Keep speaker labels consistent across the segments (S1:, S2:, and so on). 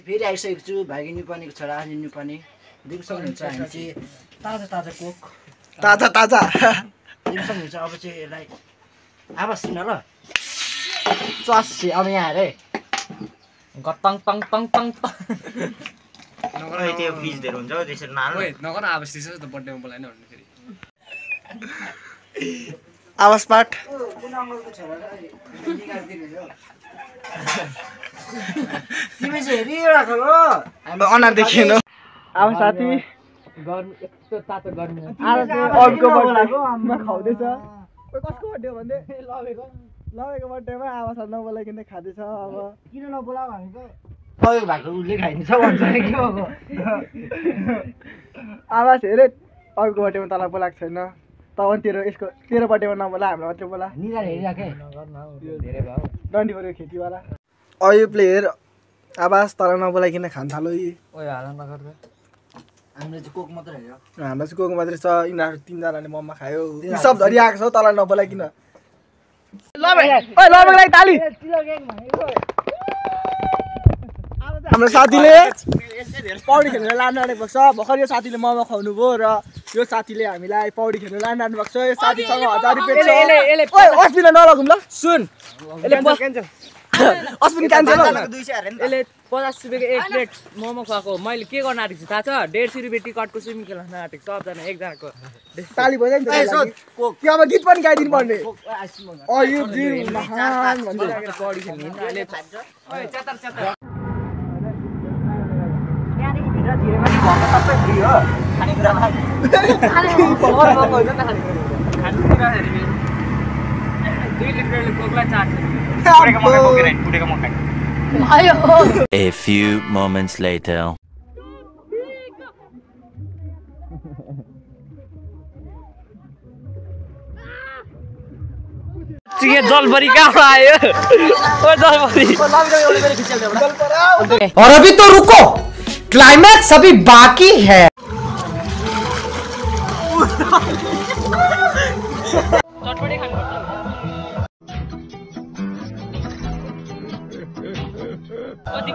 S1: फेरि आइसकेको छु भागी न्युपानीको छोरा अनि न्युपानी दिन सक्नुहुन्छ हामी चाहिँ ताजा ताजा कोक
S2: ताजा
S1: दिन सक्नुहुन्छ अब चाहिँ यसलाई आवाज सुन ल चस्से अब यहाँ हेरे गटङ टङ टङ टङ
S3: नगर त्यो पिस धेरै हुन्छ त्यसरी नाल
S4: नगर आवाज त्यसो त बर्थडेमा बोलाएन भन्नु फेरि
S2: आवाज पाठ
S1: तिमी चाहिँ हेरिरहेको हो
S2: अनुहार देखिएन अब साथी
S1: गर्मी यस्तो तातो गर्मी
S2: आज चाहिँ अरूको बर्थडेको आमा खाउँदैछ कसको बर्थडे भन्दै लवेको बर्थडेमा आवाज नबोलाइकन खाँदैछ अब
S1: किन नबोलाऊ भनेको लवेको भएको उसले खाइदिन्छ भन्छ के हो
S2: आवाज हेरे अरूको बर्थडेमा तँलाई बोलाएको छैन तँ पनि तेरो बर्थडेमा नबोला हाम्रो मात्रै बोला
S1: निधार हेरिराखे धेरै भयो
S2: डन्डी पऱ्यो खेतीवाला अयो प्लेयर आवाज तँलाई नबोलाइकन खान थालो यी
S1: हाल नगर्दा हामीले चाहिँ कोक मात्रै हेऱ्यो
S2: हाम्रो चाहिँ कोक मात्रै छ यिनीहरू तिनजनाले मम्मा खायो यी सब धरि आएको छ तँलाई नबोलाइकन लागि ताली हाम्रो साथीले पौडी खेल्न लानु आएको छ भर्खर यो साथीले मोमो खुवाउनु भयो र यो साथीले हामीलाई पौडी खेल्न लानु आउनु भएको छ यो साथीसँग 1000 रुपैयाँ छ ओइ अस्मिन नलगौँ ल सुन अस्मिन क्यान्सल
S5: यसले 50 रुपियाँको एक प्लेट मोमो खुवाएको मैले के गर्न आँटेको छु थाहा छ 150 रुपियाँ टिकटको स्विमिङ खेल्न आँटेको सबजना एकजनाको
S2: ताली बजाइ नि त्यो अब गीत पनि गाइदिनु पर्ने यो दिन महान भन्दै
S5: पौडी खेल्ने अहिले
S1: त्यहाँदेखि भित्र धेरै पनि भएको सबै फ्री हो खानेकुरामा
S6: A few moments later.
S5: चिया जलपरी कहाँ आयो ओ जलपरी
S7: और अभी तो रुको क्लाइमैक्स अभी बाकी है
S5: चटपटी खानुपर्छ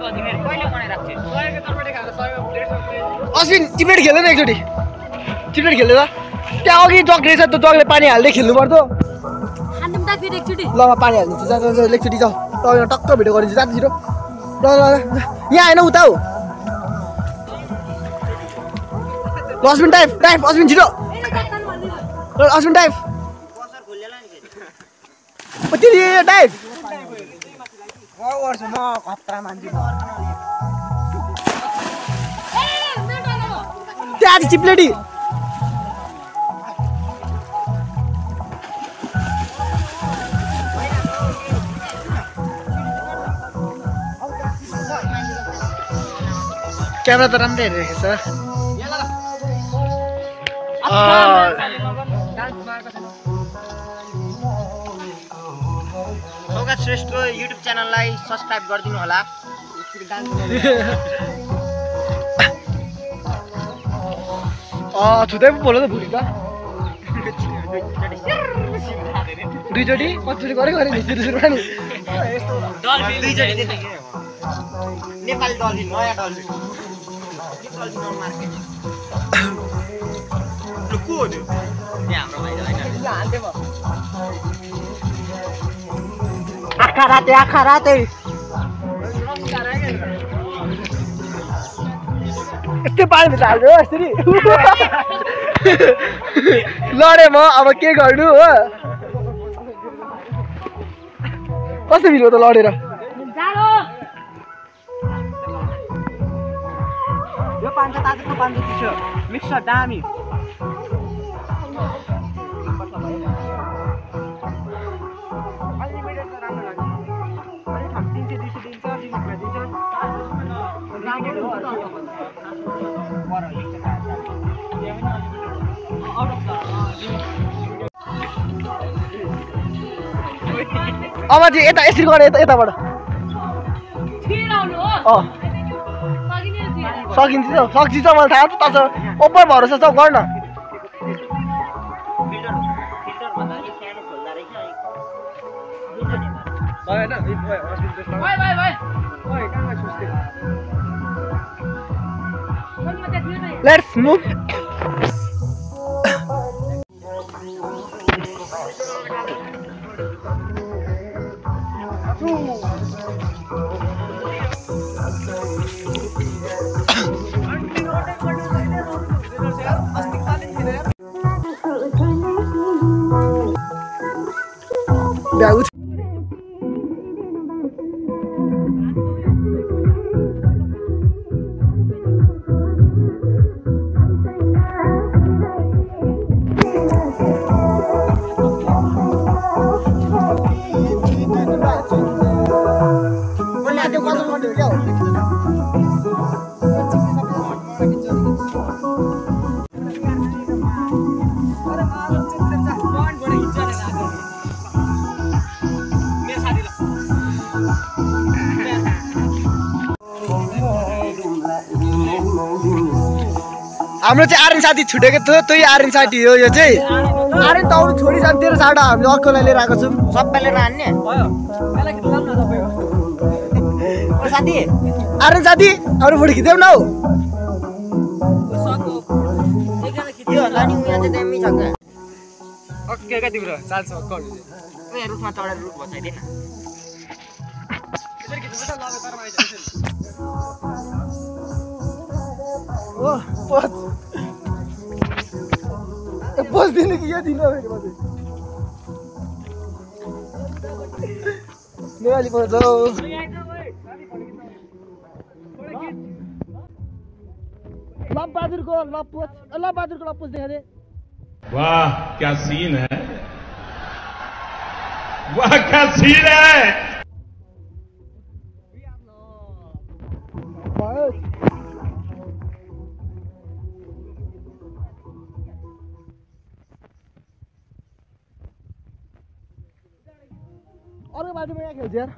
S5: कति मेरो कहिले बनाइराख्छु 100 को चटपटी खानु 100 को प्लेट
S2: अस्मिन चिप्लेट खेल्दै न एकचोटि चिप्लेट खेल्दै ल त्यहाँ अघि जग रहेछ त्यो जगले पानी हाल्दै खेल्नु पर्छ ल म पानी हालिदिन्छु जा एकचोटि जाऊ त टक्क भिडियो गरिदिन्छु जाति छिटो ल यहाँ होइन उता हो अस्मिन टाइप अस्मिन छिटो अस्मिन टाइप टाइप
S1: म खतरा मान्छे
S2: त्यहाँ चिप्लेटी क्यामेरा त राम्रै हेरिरहेको छ
S3: सौगात श्रेष्ठको युट्युब च्यानललाई सब्स्क्राइब गरिदिनु होला
S2: छुँदै पो बोल त भुली त दुईचोटि कतिचोटि गरे नि सुरुमा नि
S3: नेपाली डल्फिन नयाँ डल्फिन मार्केट को हो त्यो हाम्रो भाइ
S1: आँखा राते
S2: यस्तै पानी हाल्नु हो यसरी लडे म अब के गर्नु हो कस्तो मिल्यो त लडेर
S1: यो पान्छ तातो पान्छ चिसो मिक्सर दामी
S2: अब चाहिँ यता यसरी गरे यताबाट सकिन्छ सक्छ मलाई थाहा छ तर ओपर भरोसा छ गर्न
S4: होइन
S2: Let's move. Bag. हाम्रो चाहिँ आर्यन साथी छुटेको थियो त्यही आर्यन साथी हो यो चाहिँ आर्यन त अरू छोडी जान्छ तेरो साडा हामीले अर्कोलाई लिएर आएको छौँ
S1: सबैले रान्ने साथी
S2: आर्यन साथी अरू फोटो खिच्यौ न हौ
S1: यो होला नि यहाँ चाहिँ दामी छ क्या
S4: ओके क्या तिम्रो चाल्छ कल
S1: उयो रुखमा चढेर रुख बसाइदिएन
S2: ओ पोज दिनु कि यो दिनु नेपाली पोज हो लबबहादुरको लपोज देखा दे
S8: वाह क्या सीन है वाह क्या सीन है
S2: अरू बाटोमा यहाँ खेल्छ यार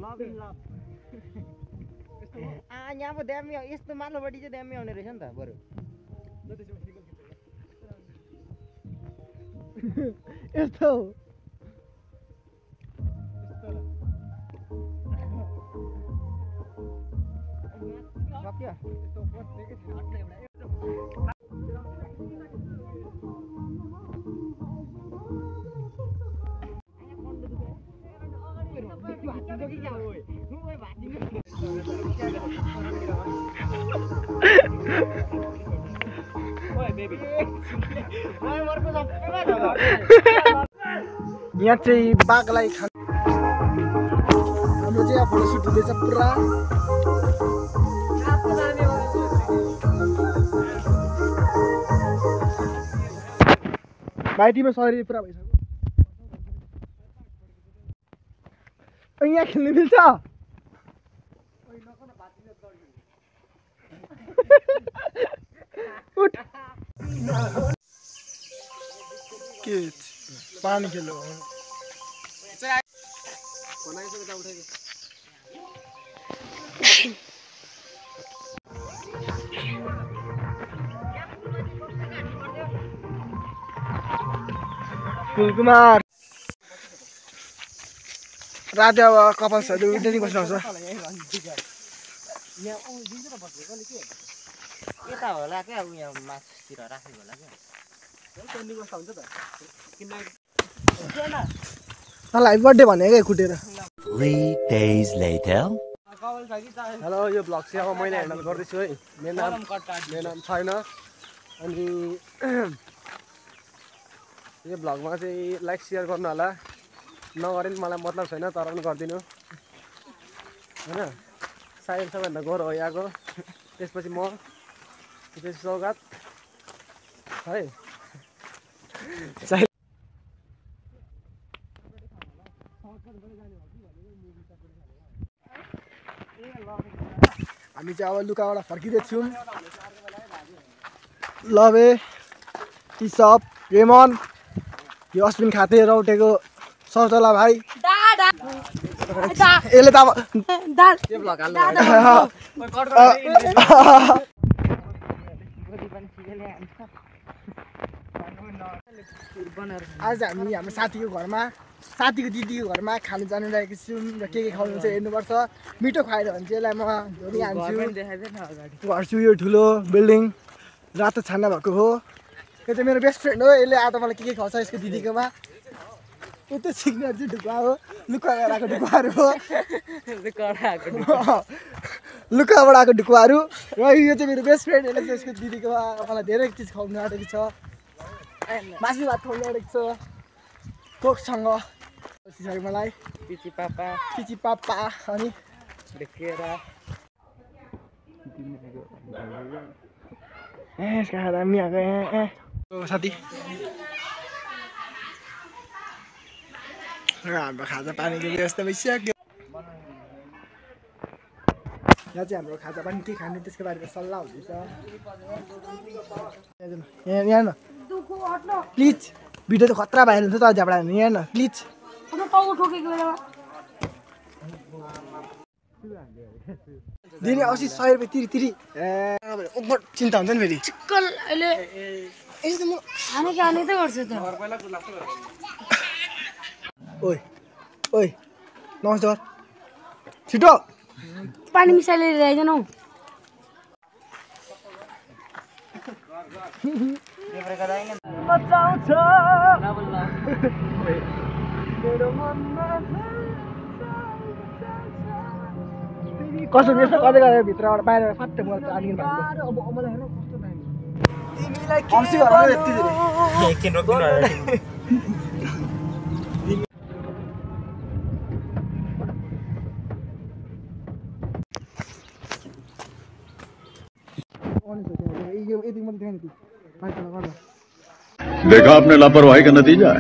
S1: लभ इन लभ यहाँ पो ड्यामी यस्तो माथिल्लोपट्टि चाहिँ ड्यामी आउने रहेछ नि त बरु
S2: यस्तो यहाँ चाहिँ बाघलाई खानु हाम्रो चाहिँ यहाँ फोटोसुट हुँदैछ पुरा माइटीमा शरीर पुरा भइसक्यो यहाँ खेल्नु मिल्छ उठ के पानी खेलो कुमार राति अब कपालहरू उठ्दै बस्नुहुन्छ
S1: यता होला क्या उयो मासतिर राखेको होला क्या
S2: मलाई बर्थडे भनेको कुटेर
S6: 3 days later.
S2: हेलो यो भ्लग चाहिँ अब मैले ह्यान्डल गर्दैछु है मेरो नाम छैन अनि यो भ्लगमा चाहिँ लाइक सेयर गर्नु होला नगरे पनि मलाई मतलब छैन तर पनि गरिदिनु होइन सायद सबैभन्दा गौरव हो यहाँको त्यसपछि म त्यसपछि सौगात है हामी चाहिँ अब लुकाबाट फर्किँदैछौँ लभे टिसप रेमन यो अश्विन खाते रौटेको सौतला भाइ यसले त अब आज हामी हाम्रो साथीको घरमा साथीको दिदीको घरमा खानु जानु लागेको छौँ र के खुवाउनु चाहिँ हेर्नुपर्छ मिठो खुवाएर भने चाहिँ यसलाई म धोनी हान्छु घर छु यो ठुलो बिल्डिङ रातो छाना भएको हो यो चाहिँ मेरो बेस्ट फ्रेन्ड हो यसले आज मलाई के खुवाउँछ यसको दिदीकोमा यो त सिग्नर चाहिँ ढुक्वा हो लुकाबाट आएको ढुक्वाहरू हो लुकाबाट आएको ढुक्वाहरू र यो चाहिँ मेरो बेस्ट फ्रेन्ड यसले चाहिँ यसको दिदीकोमा मलाई धेरै चिज खुवाउनु आँटेको छ मासु भात खुवाउनु आँटेको छ कोकसँग मलाई
S5: पिची पापा
S2: अनि
S5: देखेर
S2: साथी हाम्रो खाजा पानीको व्यवस्था भइसक्यो यहाँ चाहिँ हाम्रो खाजा पानी के खाने त्यसको बारेमा सल्लाह हुँदैछ यहाँ न प्लिज भिडियो त खतरा भाइरल हुन्छ त झ्यापडा यहाँ न प्लिज दिने औसी 100 रुपियाँ तिरी चिन्ता हुन्छ नि फेरि ओइ ओइ नमस्कार छिटो
S9: पानी मिसाइले ल्याइदिनु हौ
S2: कसो यस्तो गर्दै गरेर भित्रबाट बाहिर फाट्टै मलाई पानी तिमीलाई
S3: एकछिन रोकिदिनु
S8: देखा आपने लापरवाही का नतीजा है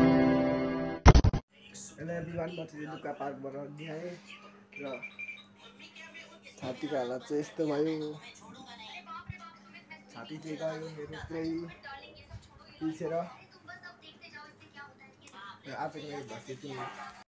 S2: छातीको हालत चाहिँ यस्तो भयो छाती चाहिँ गयो मेरो पुरै पिल्सेर आजको